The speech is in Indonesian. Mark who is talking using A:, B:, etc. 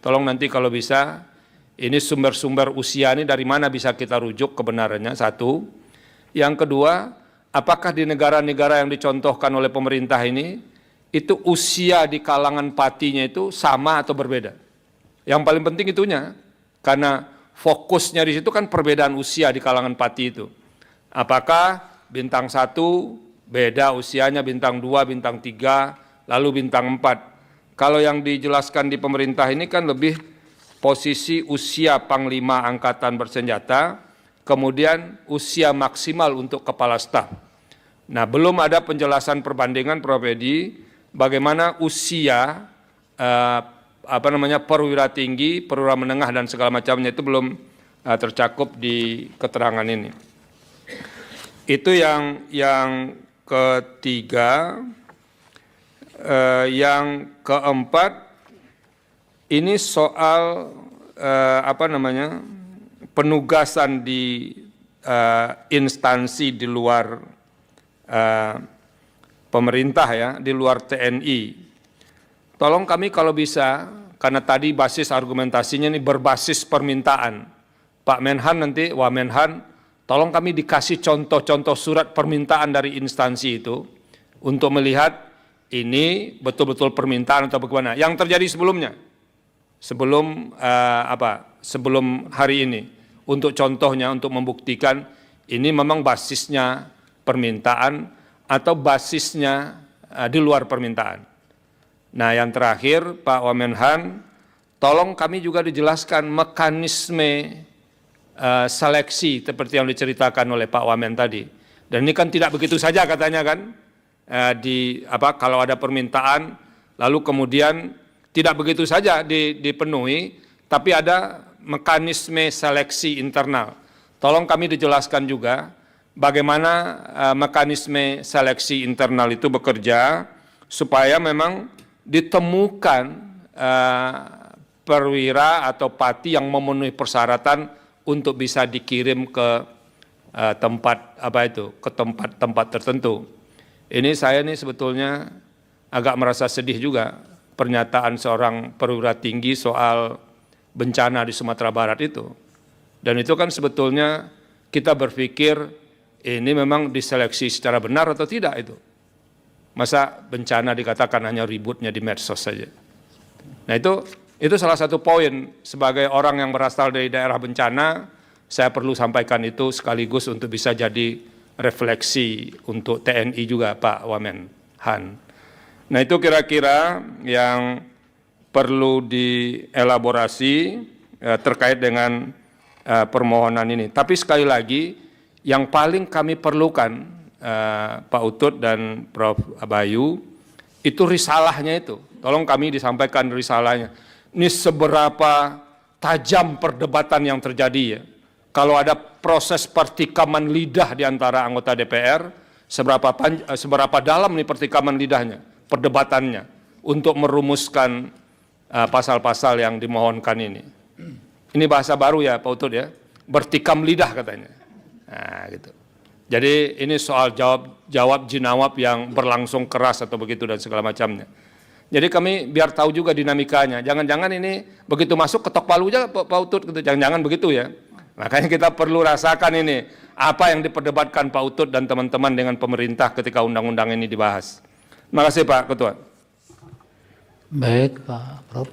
A: Tolong nanti kalau bisa, ini sumber-sumber usia ini dari mana bisa kita rujuk kebenarannya, satu. Yang kedua, apakah di negara-negara yang dicontohkan oleh pemerintah ini, itu usia di kalangan patinya itu sama atau berbeda? Yang paling penting itunya, karena fokusnya di situ kan perbedaan usia di kalangan pati itu. Apakah bintang 1 beda usianya, bintang 2, bintang 3, lalu bintang 4. Kalau yang dijelaskan di pemerintah ini kan lebih posisi usia Panglima Angkatan Bersenjata, kemudian usia maksimal untuk Kepala Staf. Nah, belum ada penjelasan perbandingan, Prof. Edi, bagaimana usia perwira tinggi, perwira menengah dan segala macamnya itu belum tercakup di keterangan ini. Itu yang ketiga. Yang keempat, ini soal penugasan di instansi di luar pemerintah ya, di luar TNI. Tolong kami kalau bisa, karena tadi basis argumentasinya ini berbasis permintaan. Pak Menhan nanti, Wamenhan, tolong kami dikasih contoh-contoh surat permintaan dari instansi itu untuk melihat ini betul-betul permintaan atau bagaimana yang terjadi sebelumnya, sebelum hari ini, untuk contohnya, untuk membuktikan ini memang basisnya permintaan atau basisnya di luar permintaan. Nah, yang terakhir, Pak Wamenhan, tolong kami juga dijelaskan mekanisme seleksi seperti yang diceritakan oleh Pak Wamen tadi. Dan ini kan tidak begitu saja katanya kan, kalau ada permintaan, lalu kemudian tidak begitu saja dipenuhi, tapi ada mekanisme seleksi internal. Tolong kami dijelaskan juga bagaimana mekanisme seleksi internal itu bekerja, supaya memang ditemukan perwira atau pati yang memenuhi persyaratan untuk bisa dikirim ke tempat tertentu. Ini saya sebetulnya agak merasa sedih juga pernyataan seorang perwira tinggi soal bencana di Sumatera Barat itu. Dan itu kan sebetulnya kita berpikir ini memang diseleksi secara benar atau tidak itu. Masa bencana dikatakan hanya ributnya di medsos saja. Nah, itu salah satu poin sebagai orang yang berasal dari daerah bencana, saya perlu sampaikan itu sekaligus untuk bisa jadi refleksi untuk TNI juga, Pak Wamenhan. Nah, itu kira-kira yang perlu dielaborasi terkait dengan permohonan ini. Tapi sekali lagi, yang paling kami perlukan, Pak Utut dan Prof. Bayu, itu risalahnya itu. Tolong kami disampaikan risalahnya. Ini seberapa tajam perdebatan yang terjadi ya. Kalau ada proses pertikaman lidah di antara anggota DPR, seberapa dalam nih pertikaman lidahnya, perdebatannya, untuk merumuskan pasal-pasal yang dimohonkan ini. Ini bahasa baru ya Pak Utut ya, bertikam lidah katanya. Nah, gitu. Jadi ini soal jawab jinawab yang berlangsung keras atau begitu dan segala macamnya. Jadi kami biar tahu juga dinamikanya. Jangan-jangan ini begitu masuk ketok palu aja Pak Utut, gitu. Jangan-jangan begitu ya. Makanya kita perlu rasakan ini, apa yang diperdebatkan Pak Utut dan teman-teman dengan pemerintah ketika undang-undang ini dibahas. Terima kasih Pak Ketua.
B: Baik Pak Prof.